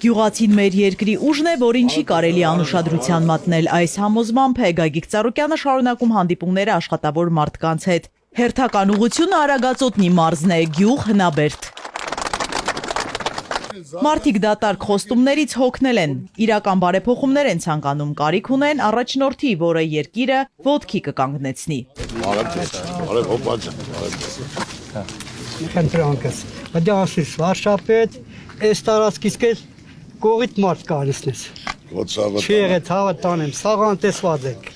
Գյուղացին մեր երկրի ուժն է, որին չի կարելի անուշադրության մատնել, այս համոզմամբ է Գագիկ Ծառուկյանը շարունակում հանդիպումները աշխատավոր մարդկանց հետ։ Հերթական ուղղությունը Արագածոտնի մարզն է, գյուղ Հնաբերդ։ Մարդիկ դատարկ խոստումներից հոգնել են, իրական բարեփոխումներ են ցանկանում, կարիք ունեն առաջնորդի, որը երկիրը ոտքի կկանգնեցնի։ Խնդրանքս, դասից վարշապետ, այս տարածքից կես կողիտ մարդ կարիսնես։ Չի եղեց հավատանեմ, սաղան տեսված եք։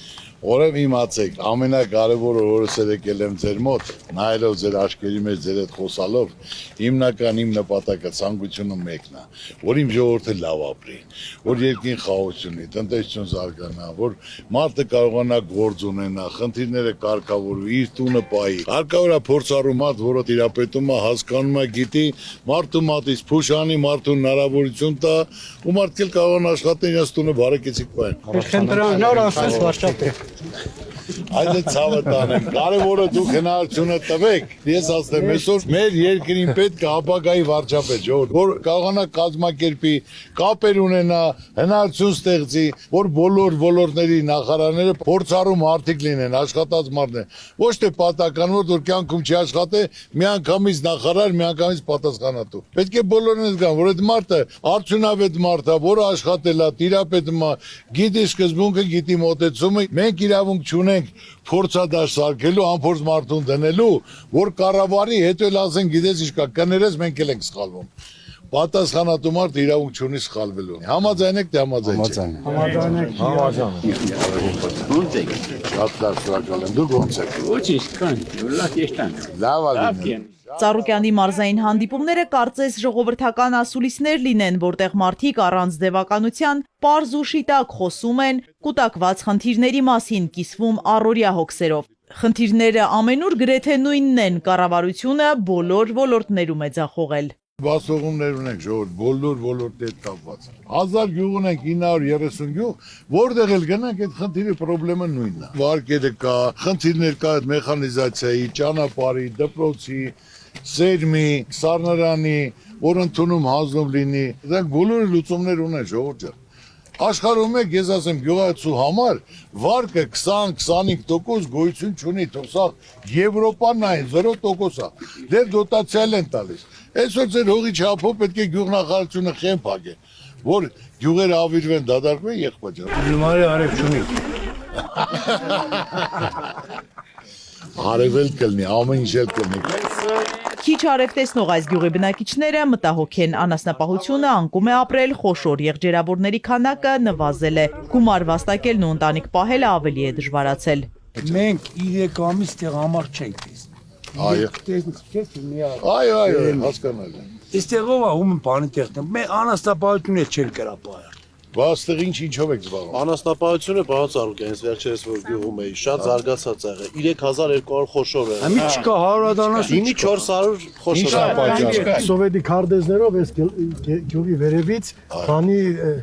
Օրև իմացեք, ամենակարևորը որս եկել եմ ձեր մոտ, նայելով ձեր աչքերի մեջ ձեր հետ խոսալով, հիմնական իմ նպատակը ցանկությունը մեկն է, որ իմ ժողովուրդը լավ ապրի, որ երկրին խաղաղություն ունի, տնտեսություն զարգանա, որ մարդը կարողանա գործ ունենա, խնդիրները կարգավորվի, իր տունը պահի։ Հարկավոր է փորձառու մարդ, որը տիրապետում է, հասկանում է, գիտի, մարդու մատից փուշանի, մարդուն հնարավորություն տա, ու մարդիկ կարողան աշխատեն իրենց տունը բարեկեցիկ պահեն։ Խնդրան նոր ասես վարշապետ։ Այդ ցավը տանեմ, կարևորը դուք հնարավորությունը տվեք, ես ասեմ, այսօր մեր երկրին պետք է ապագայի վարչապետ, որ կարողանա կազմակերպի, կապեր ունենա, հնարավորություն ստեղծի, որ բոլոր ոլորտների նախարարները փորձառու մարդիկ լինեն, աշխատած մարդներ, ոչ թե պատական, որ կյանքում չի աշխատե, միանգամից նախարար, միանգամից պատասխանատու։ Պետք է բոլորն զգան, որ այդ մարդը արդյունավետ մարդ է, որը աշխատել է, տիրապետում է, գիտի սկզբունքը, գիտի մոտեցումը, մենք իրավունք չունենք փորձադաշ սարքելու, անփորձ մարդուն դնելու, որ կառավարի, հետո էլ ասեն, գիտես ինչ կա, կներես, մենք էլ ենք սխալվում։ Պատասխանատու մարդը իրավունք չունի սխալվելու։ Համաձայն եք, թե համաձայն չեք։ Համաձայն եք։ Շատ լավ, շնորհակալ եմ։ Դուք ո՞նց եք։ Ոչինչ, կան, լավ եշտան։ Լավ ալին։ Ծառուկյանի մարզային հանդիպումները կարծես ժողովրդական ասուլիսներ լինեն, որտեղ մարդիկ առանց դևականության պարզ ու շիտակ խոսում են կուտակված խնդիրների մասին, կիսվում առօրյա հոգսերով։ Խնդիրները ամենուր գրեթե նույնն են, կառավարությունը բոլոր ոլորտներում է ձախողել։ Բացողումներ ունենք ժողովուրդ, բոլոր ոլորտի հետ կապված։ 1000 գյուղ ունենք, 930 գյուղ, որտեղ էլ գնանք այդ խնդիրի խնդրեմը նույնն է։ Վարկերը կա, խնդիրներ կա այդ մեխանիզացիայի, ճանապարհի, դպրոցի, սերմի, սառնարանի, որ ընդունում հանձնում լինի։ Դրանք բոլորը լուծումներ ունեն ժողովուրդ ջան։ Աշխարհում եք, ես ասեմ, գյուղացու համար վարկը 20-25% գոյություն չունի, թող սա Եվրոպան այն 0% է։ Դեռ դոտացիալ են տալիս։ Այսօր ձեր հողի չափով պետք է գյուղնախարարությունը խեն փակե, որ գյուղերը ավիրվեն, դադարվեն եղբայր։ Հիմարի արև չունի։ Արևել կլնի, ամեն ինչ էլ կլնի։ Քիչ արև տեսնող այս գյուղի բնակիչները մտահոգ են, անասնապահությունը անկում է ապրել, խոշոր եղջերավորների քանակը նվազել է, գումար վաստակելն ու ընտանիք պահելը ավելի է դժվարացել։ Մենք 3 ամիս տեղ համար չենք Այո, հասկանալի։ Այստեղով ում բանի տեղն է, անաստապահությունը չել կրապահել։ Բաստեղ ինչով եք զբաղվում։ Անասնապահությունը պարոն Ծառուկյան, ես վերջերս որ գյուղում էի, շատ զարգացած եղել։ 3200 խոշոր է։ Մի չկա 100-ադանասու։ 5400 խոշոր է։ Սովետի քարտեզներով այս գյուղի վերևից քանի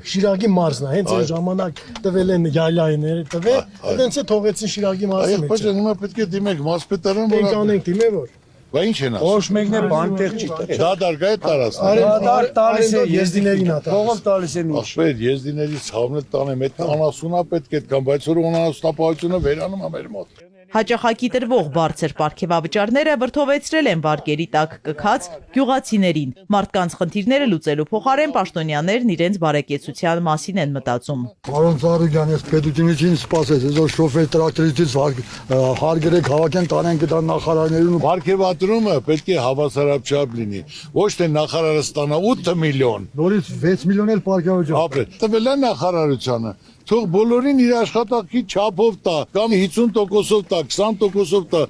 Շիրագի մարզն է, հենց այն ժամանակ տվել են յայլայները տվել, այդտենց է թողեցին Շիրագի մարզը մեջ։ Բայց հիմա պետք է դիմեք մասպետարան, որ անենք դիմե որ։ Բա ինչ են ասում։ Ոչ մեկն է բան տեղ չի տա։ Դա դարգա է տարածքը։ Դար տալիս է եզդիներին ա տալիս։ Փողով տալիս են ուշ։ Ասպետ եզդիների ցավն տանեմ, այդ անասունա պետք է կան, բայց որ անասնապահությունը վերանում է մեր մոտ։ Հաճախակի տրվող բարձր պարգևավճարները վրդովեցրել են վարկերի տակ կքած գյուղացիներին։ Մարդկանց խնդիրները լուծելու փոխարեն պաշտոնյաներն իրենց բարեկեցության մասին են մտածում։ Պարոն Ծառուկյան, ես պետությունից ինչ սպասես, այսօր շոֆեր տրակտորից հարգերեք հավաքեն տանեն կտան նախարարներուն։ Վարկեվատրումը պետք է հավասարաչափ լինի։ Ոչ թե նախարարը ստանա 8 միլիոն։ Նորից 6 միլիոն էլ պարգևաճար։ Ապրել։ Տվել է նախարարությանը։ Թող բոլորին իր աշխատանքի չափով տա, կամ 50%-ով տա, 20%-ով տա։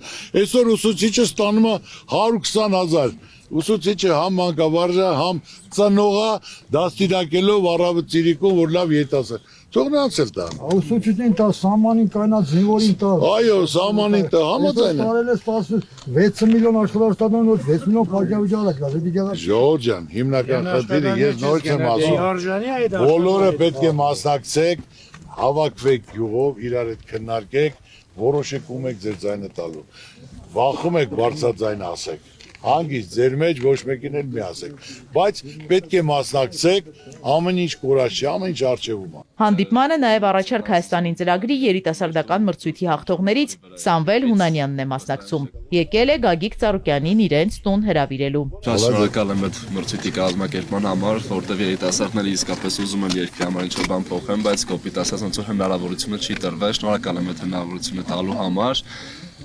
Այսօր ուսուցիչը ստանում է 120,000։ Ուսուցիչը համ մանկավարժ է, համ ծնողա դաստիարակելով առավոտ ծիրիկում, որ լավ երիտասարդ։ Թող նրանց էլ տա։ Ուսուցիչին տա, սահմանին կայնած զինվորին տա։ Այո, սահմանին տա, համաձայն եմ։ Տարել է սպասում 6 միլիոն աշխատատան նոր 6 միլիոն պարգևաճար ա գազետի։ Ժողովուրդ ջան, հիմնական խնդիրը ես նոր չեմ ասում։ Բոլորը պետք է մասնակցեք, հավաքվեք գյուղով, իրար հետ քննարկեք, որոշեք ում եք ձեր ձայնը տալու։ Վախում եք բարձրաձայն ասեք։ հանգիստ ձեր մեջ ոչ մեկին էլ մի ասեք, բայց պետք է մասնակցեք, ամեն ինչ կորած չի, ամեն ինչ արժևում է։ Հանդիպմանը նաև առաջարկ Հայաստանին ծրագրի երիտասարդական մրցույթի հաղթողներից Սամվել Հունանյանն է մասնակցում։ Եկել է Գագիկ Ծառուկյանին իրենց տուն հրավիրելու։ Շատ շնորհակալ եմ այդ մրցույթի կազմակերպման համար, որտեղ երիտասարդները իսկապես ուզում են երկրի համար ինչ-որ բան փոխեն, բայց կոպիտ ասած ոնց որ հնարավորությունը չի տրվել։ Շնորհակալ եմ այդ հնարավորությունը տալու համար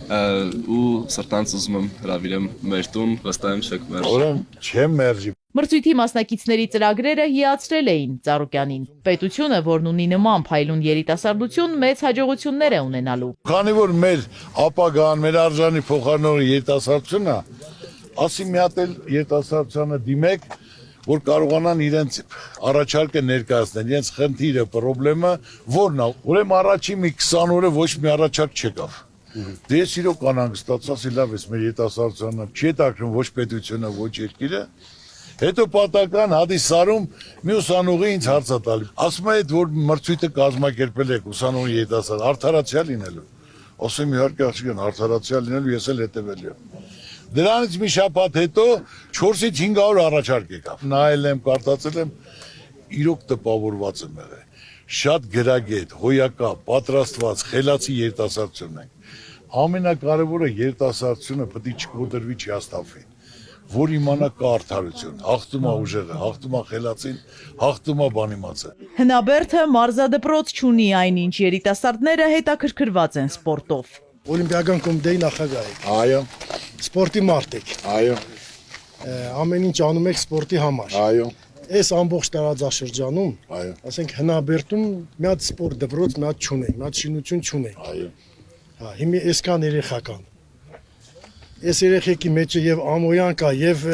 ու սրտանց ուզում եմ հրավիրեմ մեր տուն, վստահ եմ չեք մերժի։ Ուրեմն չեմ մերժի։ Մրցույթի մասնակիցների ծրագրերը հիացրել էին Ծառուկյանին։ Պետությունը, որն ունի նման փայլուն երիտասարդություն, մեծ հաջողություններ է ունենալու։ Քանի որ մեր ապագան, մեր արժանի փոխանցողը երիտասարդությունն է, ասի մի հատ էլ երիտասարդությանը դիմեք, որ կարողանան իրենց առաջարկը ներկայացնել, իրենց խնդիրը, խնդրեմը որն է։ Ուրեմն առաջին մի 20 օրը ոչ մի առաջարկ չեկավ։ Դե ես իրոք անհանգստացա, ասի լավ է, մեր երիտասարդությանը չի տակրում ոչ պետությունը, ոչ երկիրը։ Հետո պատական հադիսարում մի ուսանողի ինձ հարց է տալի։ Ասում է, որ մրցույթը կազմակերպել եք ուսանողի երիտասարդ, արդարացիա լինելու։ Ասում իհարկե աղջիկան, արդարացիա լինելու ես էլ հետևելու եմ։ Դրանից մի շաբաթ հետո 4-ից 500 առաջարկ եկավ։ Նայել եմ, կարդացել եմ, իրոք տպավորված եմ եղել։ Շատ գրագետ, հոյակապ, պատրաստված, խելացի երիտասարդություն ենք։ Ամենակարևորը երիտասարդությունը պետք է չկոտրվի, չհաստատվի, որ իմանա կա արդարություն, հաղթում է ուժեղը, հաղթում է խելացին, հաղթում է բանիմացը։ Հնաբերդը մարզադպրոց չունի, այնինչ երիտասարդները հետաքրքրված են սպորտով։ Օլիմպիական կոմիտեի նախագահ եք։ Այո, Սպորտի մարդ եք։ այո, Ամեն ինչ անում եք սպորտի համար։ այո, Այս ամբողջ տարածաշրջանում, այո, ասենք հնաբերդում մի հատ սպորտ դպրոց մի հատ չունենք, մի հատ շինություն չունենք։ այո։ Հա, հիմա այսքան երեխա կան։ Այս երեխեքի մեջը եւ Ամոյան կա եւ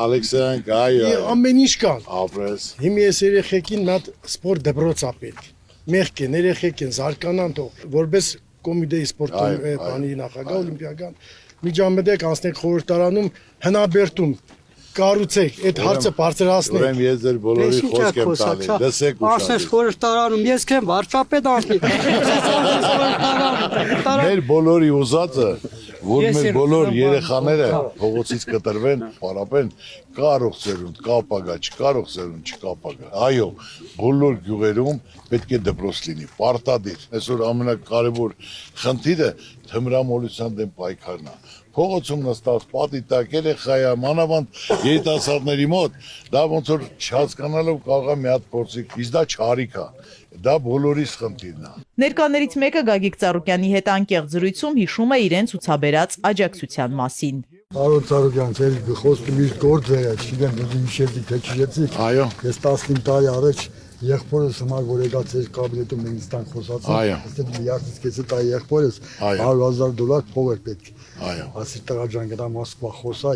Ալեքսեյան կա, այո, ամեն ինչ կան։ ապրես։ Հիմա այս երեխեքին մի հատ սպորտ դպրոց է պետք։ Մեղք են, երեխեքին զարգանան թող, որպես կոմիտեի սպորտի բանի նախագահ օլիմպիական միջամտեք անցնեք խորհրդարանում հնաբերդում կառուցեք, այդ հարցը բարձրացնեք։ Ուրեմն ես ձեր բոլորի խոսք եմ տալի, լսեք Ասես ուշադիր։ խորհրդարանում ես քեմ վարչապետ անցնի։ Մեր բոլորի ուզածը, որ մեր բոլոր երեխաները փողոցից կտրվեն, պարապեն, կարող ծերունդ, կա ապագա, չկարող ծերունդ, չկա ապագա։ Այո, բոլոր գյուղերում պետք է դպրոց լինի, պարտադիր։ Այսօր ամենակարևոր խնդիրը թմրամոլության դեմ պայքարն է։ Փողոցում նստած պատի տակ երեխայա, մանավանդ երիտասարդների մոտ, դա ոնց որ չհասկանալով կարող է մի հատ փորձիկ, իսկ դա չարիք է, դա բոլորիս խնդիրն է։ Ներկաներից մեկը Գագիկ Ծառուկյանի հետ անկեղծ զրույցում հիշում է իրենց ցուցաբերած աջակցության մասին։ Արոն Ծառուկյան, ձեր խոսքը միշտ գործ է, չգիտեմ, դուք հիշեցիք, թե չհիշեցիք։ Այո։ Ես 15 տարի առաջ եղբորս համար որ եկած էր կաբինետում մենք ստան խոսացին, Այո։ այստեղ միարտից կեցի տա եղբորս Այո։ $100,000 փող էր պետք։ Այո։ Ասի տղա ջան, գտա Մոսկվա խոսա,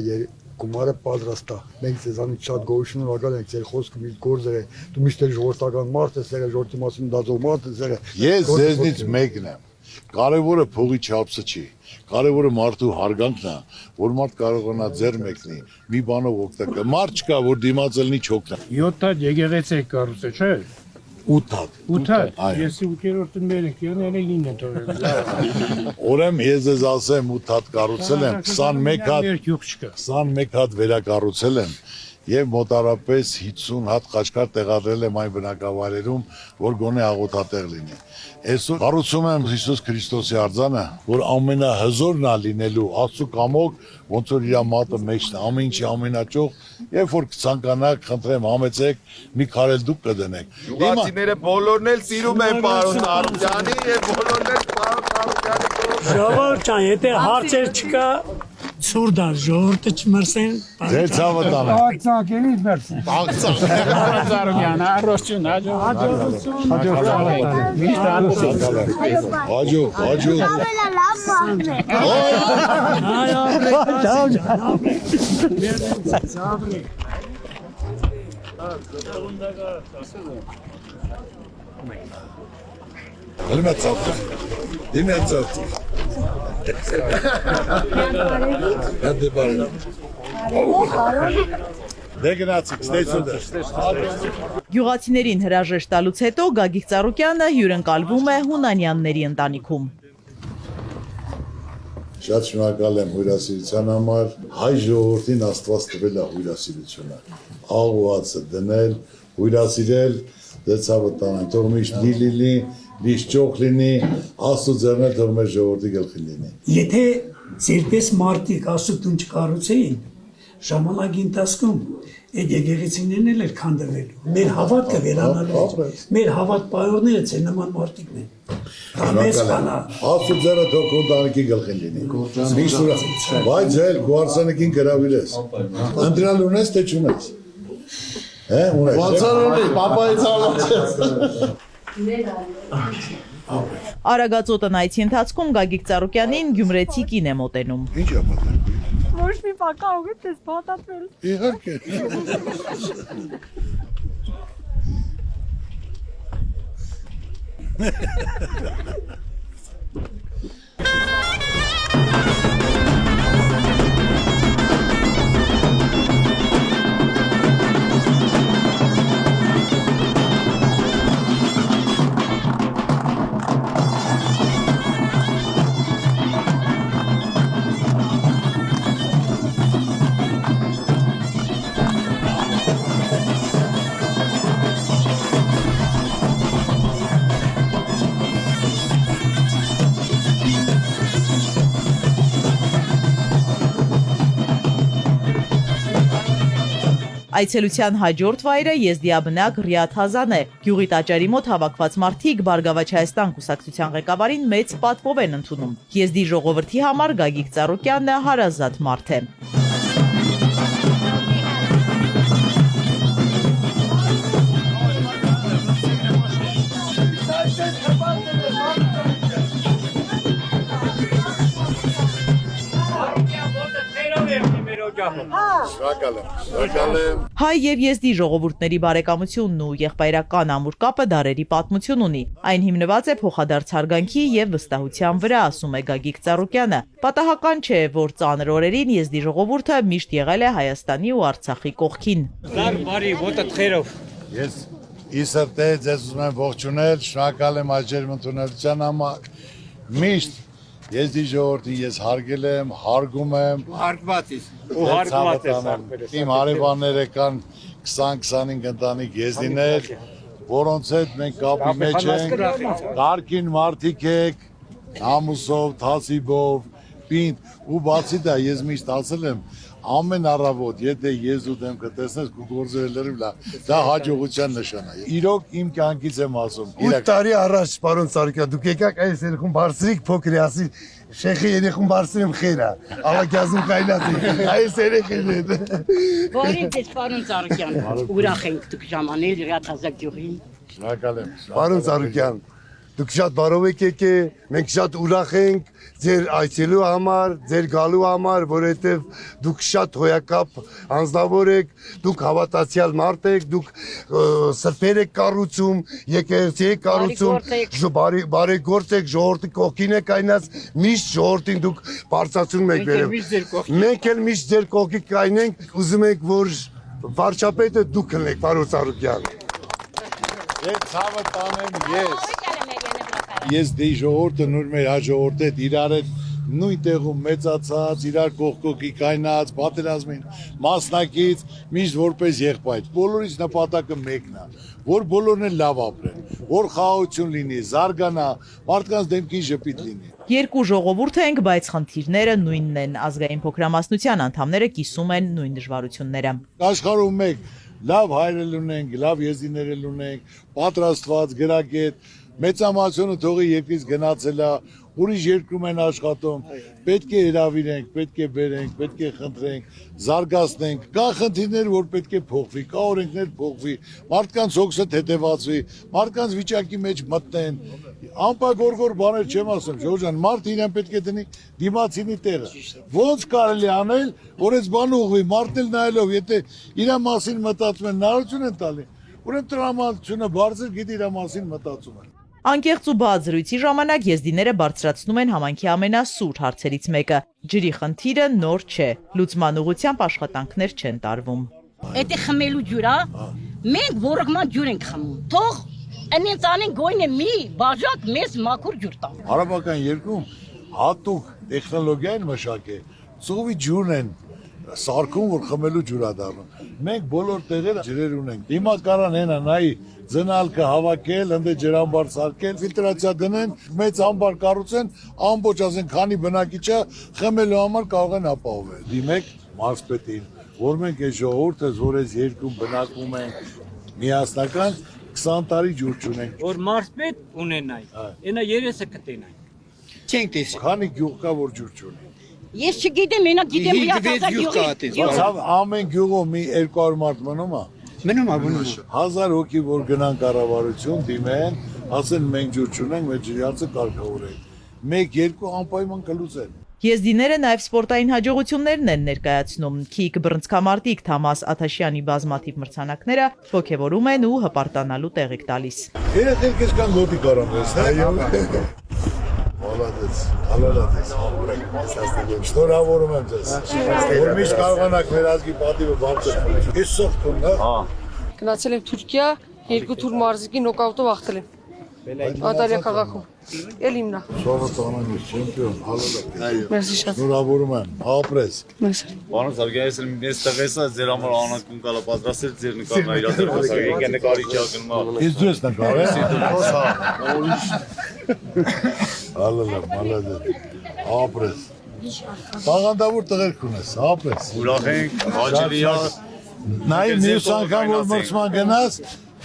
գումարը պատրաստ է։ Մենք ձեզանից շատ գոհուշնորհակալ ենք, ձեր խոսքը միշտ գործ է, դու միշտ ժողովրդական մարդ ես, ժողովրդի մասին դάζող մարդ ես։ Ես ձեզնից մեկն եմ։ Կարևորը փողի չափսը չի։ Կարևորը մարդու հարգանքն է, որ մարդ կարողանա ձեռ մեկնի, մի բանով օգտակա։ Մարդ չկա, որ դիմաց ելնի չօգնա։ 7 հատ եկեղեցի կառուցել, չէ՞։ 8 հատ։ 8 հատ։ Այո։ Ես 8-րդը մեր եք, եղել 9 են թողել։ Ուրեմն ես ձեզ ասեմ 8 հատ կառուցել եմ, 21 հատ Մեր գյուղ չկա։ 21 հատ վերակառուցել եմ եւ մոտարապես 50 հատ խաչքար տեղադրել եմ այն բնակավայրերում, որ գոնե աղոթատեղ լինի։ Այսօր կառուցում եմ Հիսուս Քրիստոսի արձանը, որ ամենահզորն է լինելու Աստծո կամոք, ոնց որ իր մատը մեջն է, ամեն ինչի ամենաճոխ, երբ որ կցանկանաք, խնդրեմ համեցեք, մի քարել դուք կդնեք։ Գյուղացիները բոլորն էլ սիրում են պարոն Ծառուկյանի եւ բոլորն էլ պարոն Ծառուկյանի կողմից։ Ժողովուրդ ջան, եթե հարցեր չկա, ցուրտ է, ժողովուրդը չմրսեն։ Ձեր ցավը տանեմ։ Ակցակենից մրսեն։ Պարոն Ծառուկյան, առողջություն, հաջողություն։ Միշտ Հաջող, հաջող։ Հլմացավ։ Դիմացավ։ Հədə բարի։ Դե գնացիք, ստեցունդը։ Գյուղացիներին հրաժեշտ տալուց հետո Գագիկ Ծառուկյանը հյուրընկալվում է Հունանյանների ընտանիքում։ Շատ շնորհակալ եմ հյուրասիրության համար։ Հայ ժողովրդին Աստված տվել է հյուրասիրությունը։ Աղուացը դնել, հյուրասիրել, դեցավը տանեն, թող միշտ լի, միշտ ճոխ լինի, Աստծո ձեռն թող մեր ժողովրդի գլխին լինի։ Եթե ձերպես մարդիկ աստուտուն չկառուցեին, ժամանակի ընթացքում այդ եկեղեցիներն էլ էր քանդվելու։ Մեր հավատքը վերանալու, մեր հավատ պայողները ցե նման մարդիկն են։ Համես բանա։ Աստծո ձեռը թող քո ընտանիքի գլխին լինի։ Միշտ բայց էլ քո արսանեկին գրավիրես։ Ընտրալ ունես թե չունես։ Հե, ունես։ Ոնցարոնի, պապայից Արագածոտն այցի ընթացքում Գագիկ Ծառուկյանին գյումրեցի կին է մոտենում։ Ինչ է պատահել։ Ոչ մի բան կարող է դες պատատվել։ Իհարկե։ Այցելության հաջորդ վայրը եզդիաբնակ Ռիաթ Հազան է։ Գյուղի տաճարի մոտ հավաքված մարդիկ Բարգավաճ Հայաստան կուսակցության ղեկավարին մեծ պատվով են ընդունում։ Եզդի ժողովրդի համար Գագիկ Ծառուկյանը հարազատ մարդ է։ Շնորհակալ եմ։ Հայ եւ եզդի ժողովուրդների բարեկամությունն ու եղբայրական ամուր կապը դարերի պատմություն ունի։ Այն հիմնված է փոխադարձ հարգանքի եւ վստահության վրա, ասում է Գագիկ Ծառուկյանը։ Պատահական չէ, որ ծանր օրերին եզդի ժողովուրդը միշտ եղել է Հայաստանի ու Արցախի կողքին։ Ես իսրտե ձեզ ուզում եմ ողջունել, շնորհակալ եմ այժմ ընդունելության համար։ Միշտ Եզդի ժողովրդին ես հարգել եմ, հարգում եմ։ Հարգված ես։ Ու հարգված ես։ Իմ հարևանները կան 20-25 ընտանիք եզդիներ, որոնց հետ մենք կապի մեջ ենք, կարգին մարդիկ եք, ամուսով, թասիբով, պինդ, ու բացի դա ես միշտ ասել եմ, ամեն առավոտ, եթե ես ու դեմքը տեսնես ու գործերը լրիվ լա, դա հաջողության նշան է։ Իրոք իմ կյանքից եմ ասում։ 8 տարի առաջ, պարոն Ծառուկյան, դուք եկաք այս երեխուն բարձրիկ փոքր ասի, շեխի երեխուն բարձրեմ խերա, ալակյազում կայլած այս երեխին է։ Որից ես պարոն Ծառուկյան, ուրախ ենք դուք ժամանել Ռիաթ Հազան գյուղին։ Շնորհակալ եմ։ Պարոն Ծառուկյան, դուք շատ բարով եք եկել, մենք շատ ուրախ ենք ձեր այցելու համար, ձեր գալու համար, որովհետև դուք շատ հոյակապ անձնավոր եք, դուք հավատացյալ մարդ եք, դուք սրբեր եք կառուցում, եկեղեցի եք կառուցում, բարեգործ եք, ժողովրդի կողքին եք կայնած, միշտ ժողովրդին դուք բարձրացնում եք վերև։ Մենք էլ միշտ ձեր կողքի կայնենք, ուզում ենք, որ վարչապետը դուք ըլնեք, պարոն Ծառուկյան։ Ես ցավը տանեմ ես։ Ես դե ժողովուրդը նույն մեր հաջողորդը հետ իրար հետ նույն տեղում մեծացած, իրար կողքոքի կայնած, պատերազմին մասնակից, միշտ որպես եղբայր։ Բոլորից նպատակը մեկն է, որ բոլորն էլ լավ ապրեն, որ խաղաղություն լինի, զարգանա, մարդկանց դեմքին ժպիտ լինի։ Երկու ժողովուրդ ենք, բայց խնդիրները նույնն են։ Ազգային փոքրամասնության անդամները կիսում են նույն դժվարությունները։ Աշխարհում մեկ լավ հայրեր ունենք, լավ եզդիներ ունենք, պատրաստված, գրագետ, մեծամասնությունը թողի երկրից գնացել է, ուրիշ երկրում են աշխատում, պետք է հրավիրենք, պետք է բերենք, պետք է խնդրենք, զարգացնենք, կա խնդիրներ, որ պետք է փոխվի, կա օրենքներ փոխվի, մարդկանց հոգսը թեթևացվի, մարդկանց վիճակի մեջ մտնեն, անպագորգոր բաներ չեմ ասում, Ժորժ ջան, մարդը իրեն պետք է դնի դիմացինի տեղը, ոնց կարելի անել, որ այս բանը ուղղվի, մարդն էլ նայելով, եթե իր մասին մտածում են, նարություն են տալի, ուրեմն տրամադրությունը բարձր գիտի իր մասին մտածում են։ Անկեղծ ու բաց զրույցի ժամանակ եզդիները բարձրացնում են համայնքի ամենասուր հարցերից մեկը։ Ջրի խնդիրը նոր չէ։ Լուծման ուղղությամբ աշխատանքներ չեն տարվում։ Էդի խմելու ջուր, մենք որոշման ջուր ենք խմում։ Թող այնց անեն գոյնը մի բաժակ մեզ մաքուր ջուր տան։ Հարաբական երկրում հատուկ տեխնոլոգիան մշակե, ծովի ջուրն են սարքում, որ խմելու ջուր է դառնում։ Մենք բոլոր տեղերը ջրեր ունենք։ Հիմա կարան հենա նայի ձնալքը հավաքել, ընդ ջրամբար սարքել, ֆիլտրացիա դնեն, մեծ ամբար կառուցեն, ամբողջ ասեն քանի բնակիչը խմելու համար կարող են ապահովել։ Դիմեք մարզպետին, որ մենք այս ժողովուրդը, որ այս երկրում բնակվում ենք, միասնական 20 տարի ջուր չունենք։ Որ մարզպետ ունենայի, այնա երեսը կտենայի։ Չենք տեսել։ Քանի գյուղ կա, որ ջուր չունի։ Ես չգիտեմ, մենակ գիտեմ հիասացած յուղի։ Ամեն գյուղում մի 200 մարդ մնում է։ Մնում է։ 1000 հոգի որ գնան կառավարություն, դիմեն, ասեն մենք ջուր չունենք, մեր ջրիացը կարգավորենք։ 1-2 անպայման կլուծեն։ Եզդիները նաև սպորտային հաջողություններն են ներկայացնում։ Քիք բռնցքամարտիկ Թամաս Աթաշյանի բազմաթիվ մրցանակները ոգևորում են ու հպարտանալու տեղիք տալիս։ Երեխեք այսքան գոտի կարամես, այո։ Молодец, հալալատես։ Շնորհավորում եմ ձեզ։ Որ միշտ կարողանաք մեր ազգի պատիվը բարձրացնել։ Այս սոխտուն, հա։ Գնացել եմ Թուրքիա, 2 թուր մարզիկի նոկաուտով հաղթել եմ։ Անտալիա քաղաքում։ Էլ իմնա։ Շողը տանանից չեմպիոն, հալալատես։ Մերսի շատ։ Շնորհավորում եմ, ապրես։ Մերսի։ Պարոն Սարգսյան, ես մեծ տղեսա ձեր համար անակում կալա պատրաստել ձեր նկարն իրադարձել, եկե նկարիչը գնա։ Ես դու ես նկարել։ Հալալա, մալադե։ Ապրես։ Տաղանդավոր տղերք ունես, ապրես։ Ուրախ ենք, հաճելի է։ Նայ մյուս անգամ որ մրցման գնաս,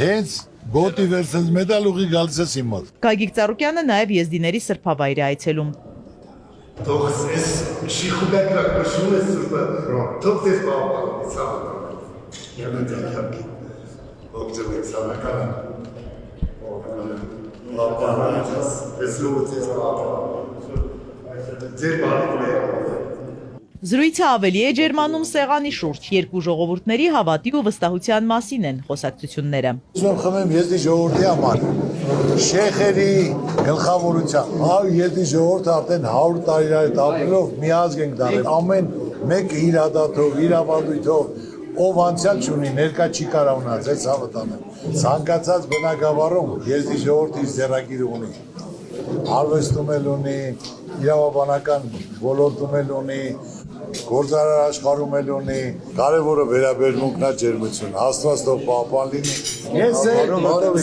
հենց գոտի վերցնես մեդալ ուղի գալիս ես իմ մոտ։ Գագիկ Ծառուկյանը նաև եզդիների սրբավայր է այցելում։ Թող ես շիխուբեկրակ մշում ես սուրբը, թող ես բաղբաղ, սաղ։ Յանը դյակյակի, ողջում եք սավականը, բաղբաղանաչաս, ես լուղուց ես բաղբաղ, ձեր բաղբաղ է։ Զրույցը ավելի է ջերմանում սեղանի շուրջ, երկու ժողովուրդների հավատի ու վստահության մասին են խոսակցությունները։ Ուզում խմեմ եզդի ժողովրդի համար, շեխերի գլխավորությամբ, եզդի ժողովուրդը արդեն 100 տարի այդ ապրելով մի ազգ ենք դարել, ամեն մեկը իր ադատով, իր ավանդույթով, ով անցյալ չունի, ներկա չի կարա ունած, այս հավատանեմ։ Ցանկացած բնակավարում եզդի ժողովուրդը իր ձեռագիրը ունի, արվեստում էլ ունի, իրավաբանական ոլորտում էլ ունի, գործարար աշխարհում էլ ունի, կարևորը վերաբերմունքն է ջերմություն, Աստված թող պահպան լինի։ Ես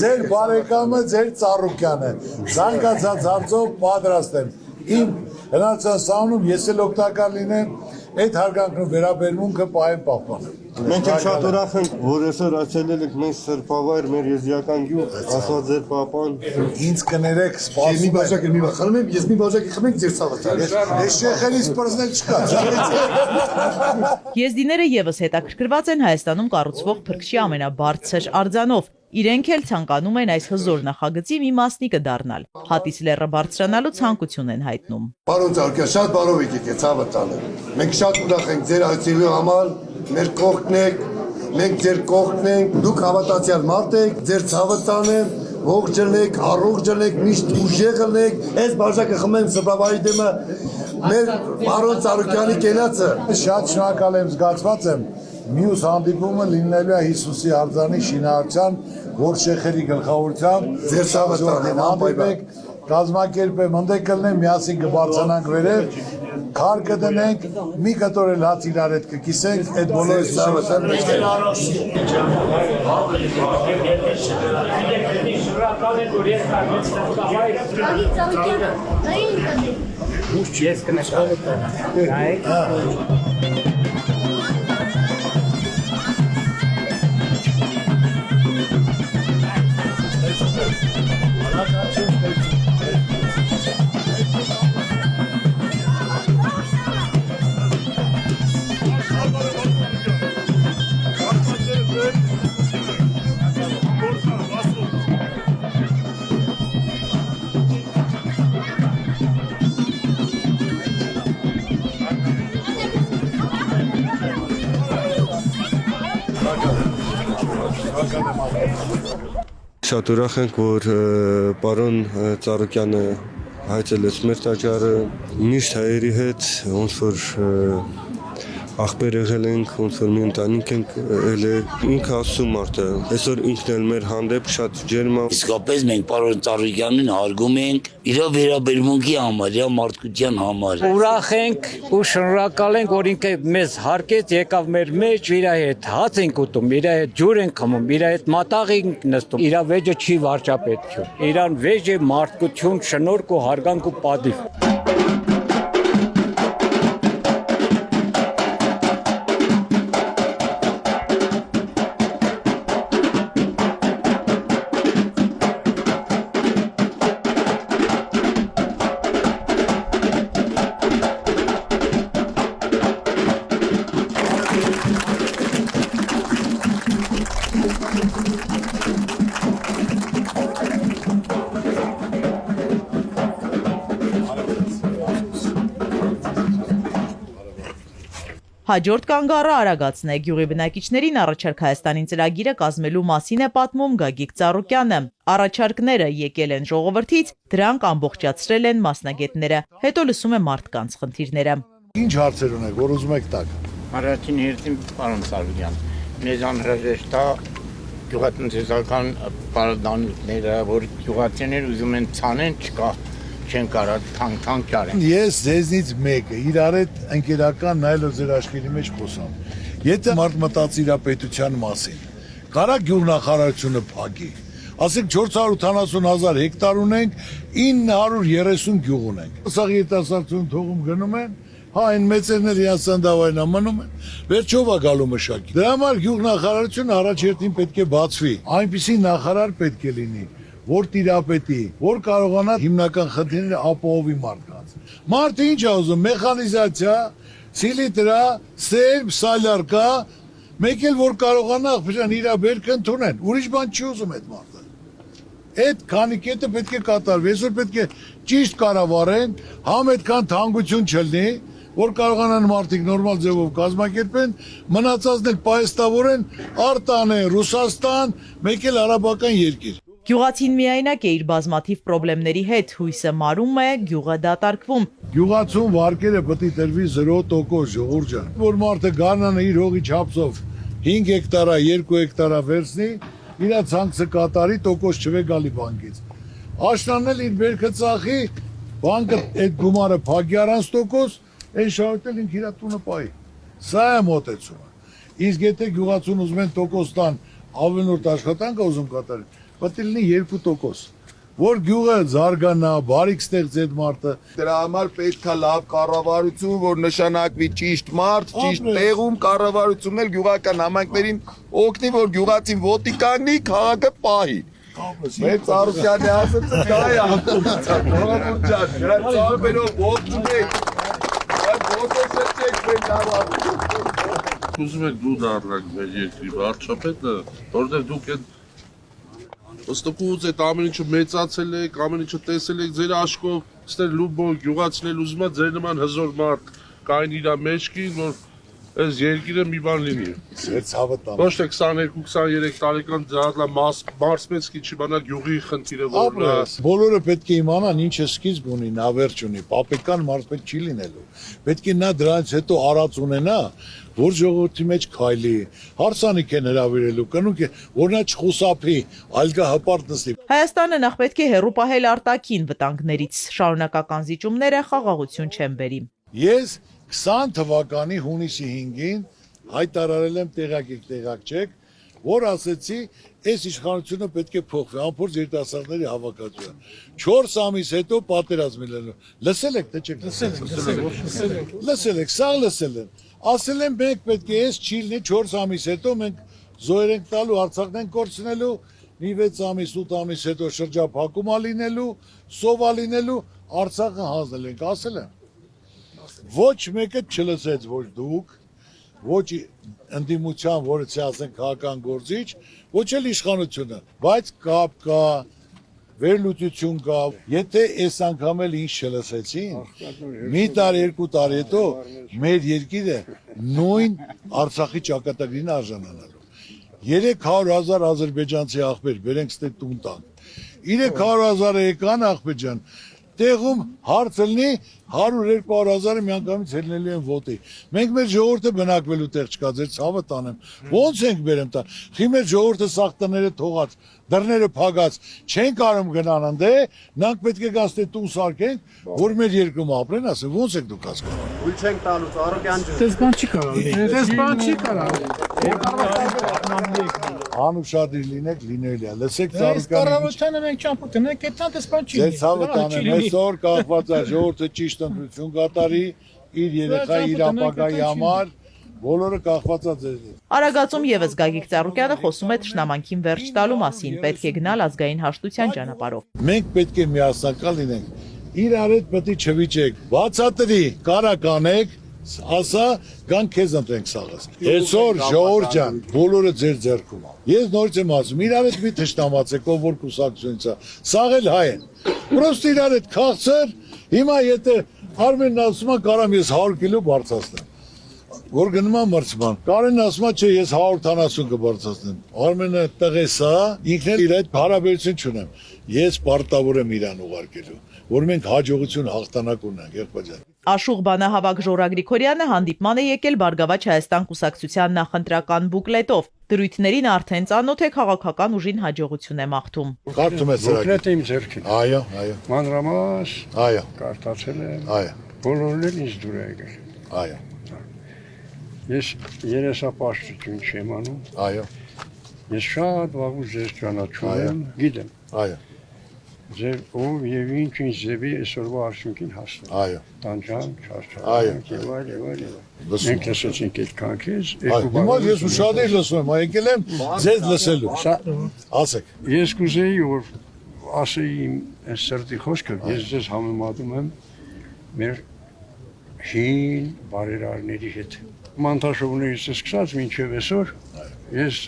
ձեր բարեկամը, ձեր Ծառուկյանը, ցանկացած հարցով պատրաստ եմ։ Իմ հնարավորության սահմանում ես էլ օգտակար լինեմ, այդ հարգանքն ու վերաբերմունքը պահեմ պահպանեմ։ Մենք շատ ուրախ ենք, որ այսօր այցելել եք մեր սրբավայր, մեր եզդիական գյուղ, Աստված ձեր պահպան։ Ինձ կներեք, սպասում Մի բաժակ մի խմեմ եմ, ես մի բաժակի խմենք ձեր ցավը տալիս։ Ես շեխերից պրզնել չկա։ Եզդիները եւս հետաքրքրված են Հայաստանում կառուցվող փրկչի ամենաբարձր արձանով։ Իրենք էլ ցանկանում են այս հզոր նախագծի մի մասնիկը դառնալ։ Հատիս լեռը բարձրանալու ցանկություն են հայտնում։ Պարոն Ծառուկյան, շատ բարով եկեք ցավը տալը։ Մենք շատ ուրախ ենք ձեր այցելու համար, մեր կողքն եք, մենք ձեր կողքն ենք, դուք հավատացյալ մարդ եք, ձեր ցավը տանը, ողջ ելեք, առողջ ելեք, միշտ ուժեղ ելեք, այս բաժակը խմեմ սրբավայրի դեմը, մեր պարոն Ծառուկյանի կենացը։ Շատ շնորհակալ եմ, զգացված եմ։ Մյուս հանդիպումը լինելու է Հիսուսի արձանի շինարարության, որ շեխերի գլխավորությամբ ձեր ցավը տանեմ, հանդիպեք, կազմակերպեմ, ընդե կլնեմ, միասին կբարձրանանք վերև, քար կդնենք, մի կտոր էլ հաց իրար հետ կկիսենք, այդ բոլորը Շատ ուրախ ենք, որ պարոն Ծառուկյանը հայցելեց մեր տաճարը, միշտ հայերի հետ, ոնց որ ախպեր եղել ենք, ոնց որ մի ընտանիք ենք եղել, ինքը ասում մարդը, այսօր ինքն էլ մեր հանդեպ շատ ջերմ է։ Իսկապես մենք պարոն Ծառուկյանին հարգում ենք իր վերաբերմունքի համար, իր մարդկության համար։ Ուրախ ենք ու շնորհակալ ենք, որ ինքը մեզ հարգեց, եկավ մեր մեջ, իր հետ հաց ենք ուտում, իր հետ ջուր ենք խմում, իր հետ մատաղ ենք նստում։ Իր վեճը չի վարչապետություն։ Իրան վեճ է մարդկություն, շնորհք ու հարգանք ու պատիվ։ Հաջորդ կանգառը Արագածն է։ Գյուղի բնակիչներին առաջարկ Հայաստանին ծրագիրը կազմելու մասին է պատմում Գագիկ Ծառուկյանը։ Առաջարկները եկել են ժողովրդից, դրանք ամբողջացրել են մասնագետները։ Հետո լսում է մարդկանց խնդիրները։ Ինչ հարցեր ունեք, որ ուզում եք տակ։ Առաջին հերթին պարոն Ծառուկյան, մեզ անհրաժեշտ է գյուղատնտեսական բարդանիքները, որ գյուղացիներ ուզում են ցանեն, չկա, չեն կարող թանկ ճարեն։ Ես ձեզնից մեկը իրար հետ ընկերական նայելով ձեր աշխարհի մեջ խոսամ։ Եթե մարդ մտածի իր պետության մասին, կարա գյուղնախարարությունը փակի։ Ասենք 480,000 հեկտար ունենք, 930 գյուղ ունենք։ Սա երիտասարդություն թողում գնում են, հա այն մեծերները իրացան դավայնա մնում են, վերջով է գալու մշակի։ Դրա համար գյուղնախարարությունը առաջերտին պետք է բացվի։ Այնպիսի նախարար պետք է լինի, որ տիրապետի, որ կարողանա հիմնական խնդիրները ապահովի մարդկանց։ Մարդը ինչ է ուզում, մեխանիզացիա, սիլիտրա, սերմ, սալյարկա, մեկ էլ որ կարողանա ախպերան իր բերքը ընդունեն, ուրիշ բան չի ուզում այդ մարդը։ Այդ քանի կետը պետք է կատարվի, այսօր պետք է ճիշտ կառավարեն, համ այդքան թանկություն չլինի, որ կարողանան մարդիկ նորմալ ձևով կազմակերպեն, մնացածն էլ պայստավորեն Արտան, Ռուսաստան, մեկ էլ արաբական երկիր։ Գյուղացին միայնակ է իր բազմաթիվ խնդիրների հետ, հույսը մարում է, գյուղը դատարկվում։ Գյուղացուն վարկերը պետք է տրվի 0% ժողովուրդ ջան, որ մարդը գարնանը իր հողի չափսով 5 հեկտարա, 2 հեկտարա վերցնի, իր ցանցը կատարի, տոկոս չվե գալի բանկից։ Աշնանն էլ իր բերքը ծախի, բանկը այդ գումարը փակի առանց տոկոս, այն շահույթել ինք իր տունը պայի։ Սա է մոտեցումը։ Իսկ եթե գյուղացուն ուզում են տոկոս տան, ավելորդ աշխատանք ուզում կատարեն, պետք է լինի 2%, որ գյուղը զարգանա, բարիք ստեղծի այդ մարդը։ Դրա համար պետք է լավ կառավարություն, որ նշանակվի ճիշտ մարդ, ճիշտ տեղում կառավարությունն էլ գյուղական համայնքներին օգնի, որ գյուղացին ոտի կանգնի, քաղաքը պահի։ Մեր Ծառուկյանը ասաց դա է արտադրության, ժողովուրդ ջան, դրա ծառերով ողջունում եք, այդ ոտոսը չեք բերնավար։ Ուզում եք դու դառնաք մեր երկրի վարչապետը, որովհետև դուք այդ Ոստոկուց այդ ամեն ինչը մեծացել եք, ամեն ինչը տեսել եք ձեր աշխով, ստեր լուբո գյուղացինել ուզում է ձեր նման հզոր մարդ կային իր մեջքին, որ այս երկիրը մի բան լինի։ Ոչ թե 22-23 տարեկան դառնա մարսմեցկի չի բանա գյուղի խնդիրը որն է։ Բոլորը պետք է իմանան ինչը սկիզբ ունի, նավերջ ունի, պապեկան մարզպետ չի լինելու։ Պետք է նա դրանից հետո արած ունենա, որ ժողովրդի մեջ քայլի, հարսանիք են հրավիրելու, կնունք է, որ նա չխուսափի, այլ կա հպարտ նստի։ Հայաստանը նախ պետք է հեռու պահել արտաքին վտանգներից, շարունակական զիջումները խաղաղություն չեն բերի։ Ես 20 թվականի հունիսի 5-ին հայտարարել եմ տեղակ չեք, որ ասեցի, այս իշխանությունը պետք է փոխվի, անփորձ երիտասարդների հավաքածուը։ 4 ամիս հետո պատերազմ ելնելու։ Լսել եք, թե չեք լսել եք, սա լսել են։ Ասել են մենք պետք է այս չի լինի 4 ամիս հետո մենք զոհեր ենք տալու, Արցախն ենք կորցնելու, մի 6 ամիս, 8 ամիս հետո շրջափակում ա լինելու, սովա լինելու, Արցախը հանձնել ենք, ասել են։ Ոչ մեկը չլսեց, ոչ դուք, ոչ ընդդիմության, որը ասենք քաղաքական գործիչ, ոչ էլ իշխանությունը, բայց կապ կա, վերլուծություն կա, եթե այս անգամ էլ ինչ չլսեցին, մի տարի, 2 տարի հետո մեր երկիրը նույն Արցախի ճակատագրին արժանանալու։ 300,000 ադրբեջանցի աղբեր, բերենք ստե տուն տան։ 300,000 եկան աղբեջան, տեղում հարց լինի 100-200 հազարը միանգամից ելնելու են ոտի։ Մենք մեր ժողովուրդը բնակվելու տեղ չկա, ձեր ցավը տանեմ։ Ոնց ենք բերեմ տան։ Խի մեր ժողովուրդը սաղ տները թողած, դռները փակած, չեն կարող գնան անդե, նրանք պետք է գաստե տուն սարքենք, որ մեր երկրում ապրեն, ասեն, ոնց եք դուք հասկանում։ Ույլ չենք տալուց, Արոկյան ջան։ Դες բան չի կարող։ Դες բան չի կարող։ Անուշադիր լինեք, լինելի է։ Լսեք Այս Սարուկյանի։ կառավարությանը մենք չամփոփենք, այդտեղ դες բան չի։ Ձեր ցավը տանեմ, այսօր կախված է ժողովուրդը ճիշտ ընտրություն կատարի իր երեխայի, իր ապագայի համար, բոլորը կախված է ձեզնից։ Արագածում եւս Գագիկ Ծառուկյանը խոսում է թշնամանքին վերջ տալու մասին, պետք է գնալ ազգային հաշտության ճանապարհով։ Մենք պետք է միասնական լինենք։ Իրար հետ պետք է չվիճեք, բացատրի, կարականեք, ասա, գան քեզ ընտրենք սաղս։ Այսօր ժողովուրդ ջան, բոլորը ձեր ձեռքում է։ Ես նորից եմ ասում, իրար հետ մի թշնամացեք, ով որ կուսակցությունից է, սաղ էլ հայ են։ Պրոստ իրար հետ քաղցր, հիմա եթե Արմենն ասում է, կարամ ես 100 կիլո բարձրացնեմ։ Որ գնում եմ մրցման, Կարենն ասում է, չէ, ես 170 կբարձրացնեմ։ Արմենը տղես է, ինքն էլ իր հետ հարաբերություն չունեմ։ Ես պարտավոր եմ իրան ուղարկելու, որ մենք հաջողություն հաղթանակ ունենք, եղբայր։ Աշուղ բանահավաք Ժորա Գրիգորյանը հանդիպման է եկել Բարգավաճ Հայաստան կուսակցության նախընտրական բուկլետով։ Դրույթներին արդեն ծանոթ է, քաղաքական ուժին հաջողություն է մաղթում։ Կարդում եք Բուկլետը իմ ձեռքին։ Այո, այո։ Մանրամաս։ Այո։ Կարդացել եմ։ Այո։ Բոլորն էլ ինձ դուր է եկել։ Այո։ Ես երեսապաշտություն չեմ անում։ Այո։ Ես շատ վաղուց ձեզ ճանաչում եմ, գիտեմ։ Այո։ Ձեր ով եւ ինչ ձևի այսօրվա արդյունքին հասնել։ Այո։ Տանջան, չարչար։ Այո։ Եվ այլ եւ այլ։ Լսում Մենք լսեցինք այդ կանքից։ Հիմա ես ուշադիր լսում եմ, եկել եմ ձեզ լսելու։ Ասեք։ Ես կուզեի որ ասեի իմ սրտի խոսքը, ես ձեզ համեմատում եմ մեր հին բարերարների հետ։ Մանտաշովներից սկսած մինչև այսօր ես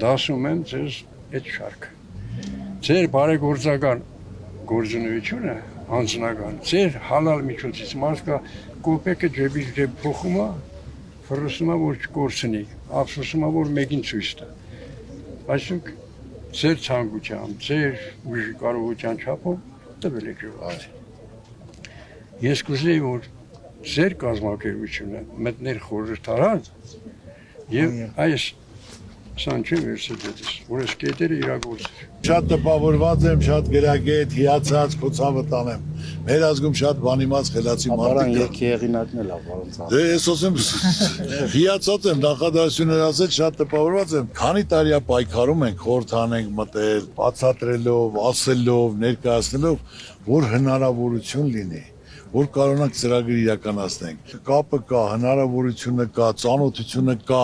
դասում եմ ձեզ այդ շարքը։ Ձեր բարեգործական գործունեությունը անձնական, ձեր հալալ միջոցից մարդկա կոպեկը ջեբից ջեբ փոխում է, ֆրուսում է որ չկորցնի, ափսոսում է որ մեկին ցույց տա։ Այսինքն ձեր ցանկությամբ, ձեր ուժի կարողության չափով տվել եք ժողովրդին։ Ես կուզեի որ ձեր կազմակերպությունը մտներ խորհրդարան եւ այս Սանչե վերսիդետս, որ ես կետերը իրագործել։ Շատ տպավորված եմ, շատ գրագետ, հիացած, քոցավը տանեմ։ Մեր ազգում շատ բանիմաց խելացի մարդիկ կան։ Եղինակն էլ ապարոն ցավ։ Դե ես ասեմ, հիացած եմ, նախադասություններ ասել, շատ տպավորված եմ։ Քանի տարի է պայքարում ենք, խորհրդան ենք մտել, բացատրելով, ասելով, ներկայացնելով, որ հնարավորություն լինի, որ կարողանանք ծրագիր իրականացնենք։ Կապը կա, հնարավորությունը կա, ծանոթությունը կա,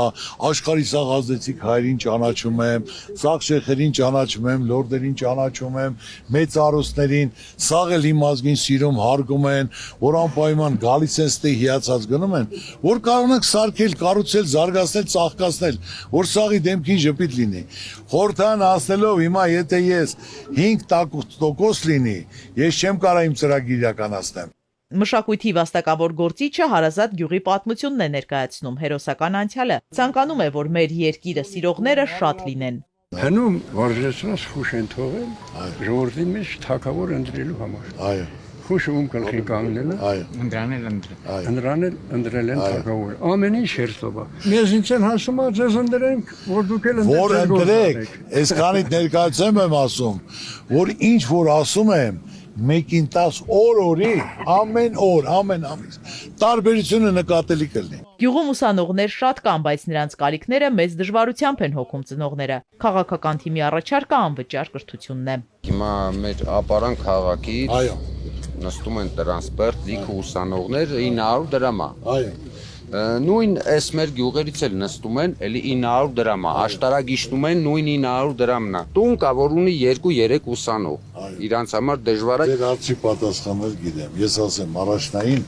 աշխարհի սաղ ազդեցիկ հայերին ճանաչում եմ, սաղ շեխերին ճանաչում եմ, լորդերին ճանաչում եմ, մեծ արուստներին, սաղ էլ իմ ազգին սիրում, հարգում են, որ անպայման գալիս են ստե հիացած գնում են, որ կարողանանք սարքել, կառուցել, զարգացնել, ծաղկացնել, որ սաղի դեմքին ժպիտ լինի։ Խորհրդան ասելով հիմա եթե ես 5% լինի, ես չեմ կարող իմ ծրագիր իրականացնեմ։ Մշակույթի վաստակավոր գործիչը Հարազատ գյուղի պատմությունն է ներկայացնում, հերոսական անցյալը ցանկանում է, որ մեր երկիրը սիրողները շատ լինեն։ Հնում վարժեցրած խուշ են թողել ժողովրդի մեջ թակավոր ընտրելու համար։ Այո։ Խուշը ում գլխին կանգնել է։ Այո։ Ընդրանել ընտրել են թակավոր։ Ամեն ինչ հերթով է։ Ես ինձ են հասում է ձեզ ընտրենք, որ դուք էլ որ ընտրեք, այսքանից ներկայացեմ եմ ասում, որ ինչ որ ասում եմ մեկին 10 օրի, ամեն օր, ամեն ամիս, տարբերությունը նկատելի կլինի։ Գյուղում ուսանողներ շատ կան, բայց նրանց կարիքները մեծ դժվարությամբ են հոգում ծնողները։ Քաղաքական թիմի առաջարկը անվճար կրթությունն է։ Հիմա մեր ապարան քաղաքից նստում են տրանսպորտ, լիքը ուսանողներ 900 դրամ է։ Այո։ Նույն այս մեր գյուղերից էլ նստում են, էլի 900 դրամ է, աշտարագիշտում են նույն 900 դրամն է։ Տուն կա, որ ունի 2-3 ուսանող։ Իրանց համար դժվար է։ Ձեր հարցի պատասխանել գիտեմ։ Ես ասեմ, առաջնային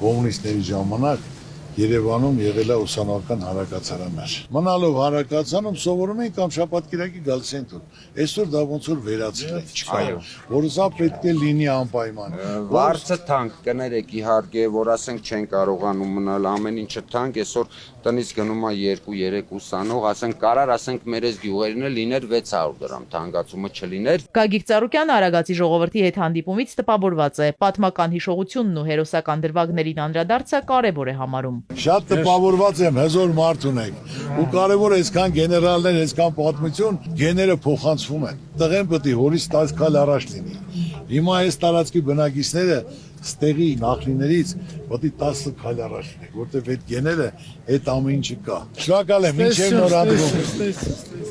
կոմունիստների ժամանակ Երևանում եղել է ուսանողական հարակացարաններ։ Մնալով հարակացանում սովորում էին կամ շաբաթ-կիրակի գալիս են տուն։ Այսօր դա ոնց որ վերացել է, որ սա պետք է լինի անպայման։ Վարձը թանկ կներեք իհարկե, որ ասենք չեն կարողանում մնալ ամեն ինչը թանկ, այսօր տնից գնում է 2-3 ուսանող, ասենք կարար, ասենք մեր այս գյուղերին էլ լիներ 600 դրամ, թանկացումը չլիներ։ Գագիկ Ծառուկյանը Արագածի ժողովրդի հետ հանդիպումից տպավորված է, պատմական հիշողությունն ու հերոսական դրվագներին անդրադարձը կարևոր է համարում։ Շատ տպավորված եմ, հզոր մարդ ունենք, ու կարևոր է այսքան գեներալներ, այսքան պատմություն, գեները փոխանցվում են։ Տղեն պետք է հորից 10 քայլ առաջ լինի։ Հիմա այս տարածքի բնակիչները ստեղի նախնիներից պետք է 10 քայլ առաջ լինեն, որտեղ այդ գեները այդ ամեն ինչը կա։ Շնորհակալ եմ, մինչև նոր հանդիպում։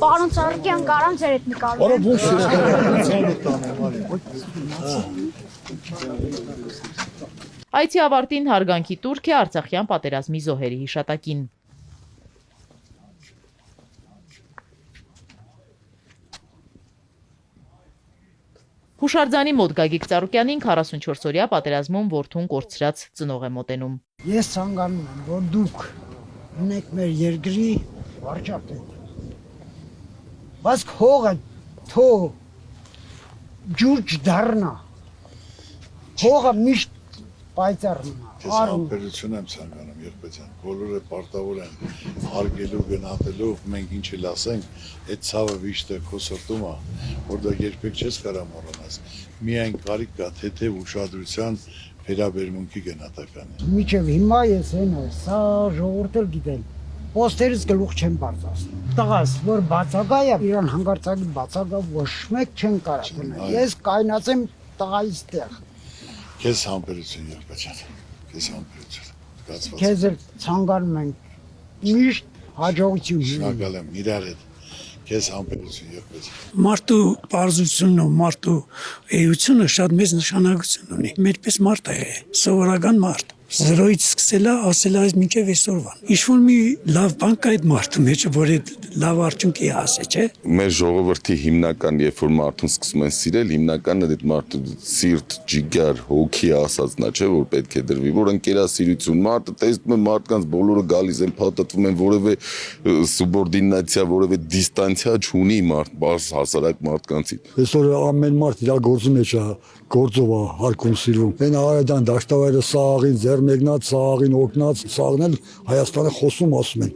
Պարոն Ծառուկյան, կարամ ձեր հետ նկարել։ Այցի ավարտին հարգանքի տուրք է Արցախյան պատերազմի զոհերի հիշատակին։ Հուշարձանի մոտ Գագիկ Ծառուկյանին 44-օրյա պատերազմում որդուն կորցրած ծնող է մոտենում։ Ես ցանկանում եմ, որ դուք ունեք մեր երկրի վարչապետ։ Բայց հողը թող ջուրջ դառնա։ Հողը միշտ պայծառ մնա։ Համբերություն եմ ցանկանում, Երբեջան, բոլորը պարտավոր են հարգելու, գնահատելու, մենք ինչ էլ ասենք, այդ ցավը վիշտը քո սրտում է, որ դա երբեք չես կարող մոռանալ։ Միայն կարիք կա թեթև ուշադրության վերաբերմունքի գնահատականի։ Մինչև հիմա ես սա ժողովուրդը գիտեն։ Պոստերից գլուխ չեմ բարձրացնում։ Տղաս, որ բացակա է, իրան հանգարցակի բացակա ոչ մեկ չեն կարող դնել։ Ես կայնացեմ տղայից տեղ։ Քեզ համբերություն, Երբեջան, քեզ համբերություն։ Քեզ էլ ցանկանում ենք միշտ հաջողություն։ Շնորհակալ եմ իրար հետ։ Քեզ համբերություն, Երբեջան։ Մարդու պարզությունն ու մարդու էությունը շատ մեծ նշանակություն ունի։ Մերպես մարդ է, սովորական մարդ։ Զրոյից սկսելա, ասելա այս մինչև այսօրվան։ Ինչ-որ մի լավ բան կա այդ մարդու մեջ, որ այդ լավ արդյունքի ասե, չէ։ Մեր ժողովրդի հիմնական, երբ որ մարդուն սկսում են սիրել, հիմնականը այդ մարդու սիրտ, ջիգար, հոգի ասածնա, չէ, որ պետք է դրվի, որ ընկերասիրություն, մարդը տեսնում է մարդկանց բոլորը գալիս են, փաթաթվում են, որևէ սուբորդինացիա, որևէ դիստանցիա չունի մարդ, բաց հասարակ մարդկանցից։ Այսօր ամեն մարդ իր գործի մեջ է, գործով է հարկում սիրում։ Այն Արայդան դաշտավայրը սաղին ձեռնեկնած, սաղին օգնած, սաղն էլ Հայաստանը խոսում ասում են,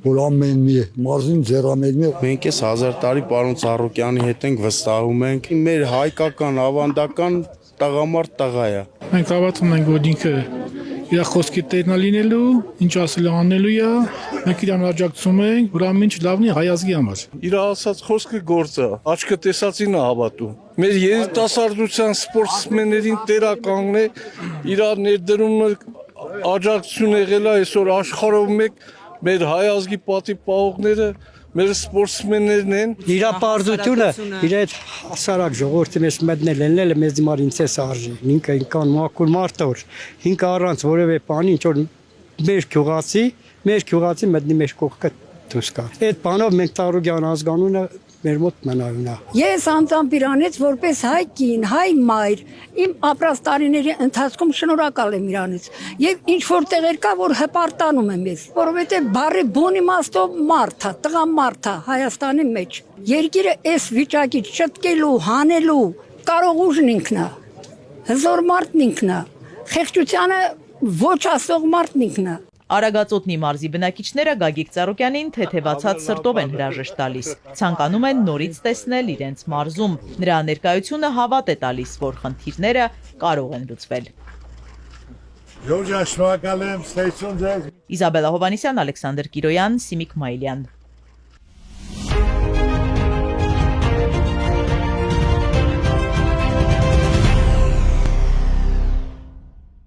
որ ամեն մի մարզին ձեռամեկն է։ Մենք էս 1000 տարի պարոն Ծառուկյանի հետ ենք վստահում ենք, մեր հայկական ավանդական տղամարդ տղա է։ Մենք հավատում ենք, որ ինքը իր խոսքի տերն է լինելու, ինչ ասել անելու է, մենք իրան աջակցում ենք, որ ամեն ինչ լավն է հայ ազգի համար։ Իր ասած խոսքը գործ է, աչքը տեսածին է հավատում։ Մեր երիտասարդության սպորտսմեններին տերականգն է, իր ներդրումը աջակցություն եղել է այսօր աշխարհով մեկ մեր հայ ազգի պատիվ պահողները մեր սպորտսմեններն են։ Իր պարզությունը, իր այդ հասարակ ժողովրդի մեջ մտնել մեզ դիմար ինձ էս արժի։ Ինքը ինքան մաքուր մարդ է, ինքը առանց որևէ բանի ինչ որ մեր քյուղացի մտնի մեր կողքը դուրս գա։ Այդ բանով մենք Ծառուկյան ազգանունը մեր մոտ մնալն է։ Ես անձամբ իրանից որպես հայ կին, հայ մայր, իմ ապրած տարիների ընթացքում շնորհակալ եմ իրանից։ Եվ ինչ որ տեղեր կա, որ հպարտանում եմ ես, որովհետև բարի բուն իմաստով մարդ է, տղամարդ է Հայաստանի մեջ։ Երկիրը այս վիճակից շտկելու, հանելու կարող ուժն ինքն է։ Հզոր մարդն ինքն է։ Խեղճությանը ոչ ասող մարդն ինքն է։ Արագածոտնի մարզի բնակիչները Գագիկ Ծառուկյանին թեթևացած սրտով են հրաժեշտ տալիս։ Ցանկանում են նորից տեսնել իրենց մարզում։ Նրա ներկայությունը հավատ է տալիս, որ խնդիրները կարող են լուծվել։ Ժորժա, շնորհակալ եմ, ստեցություն ձեզ։ Իզաբելա Հովանեսյան, Ալեքսանդր Կիրոյան, Սիմիկ Մայլյան։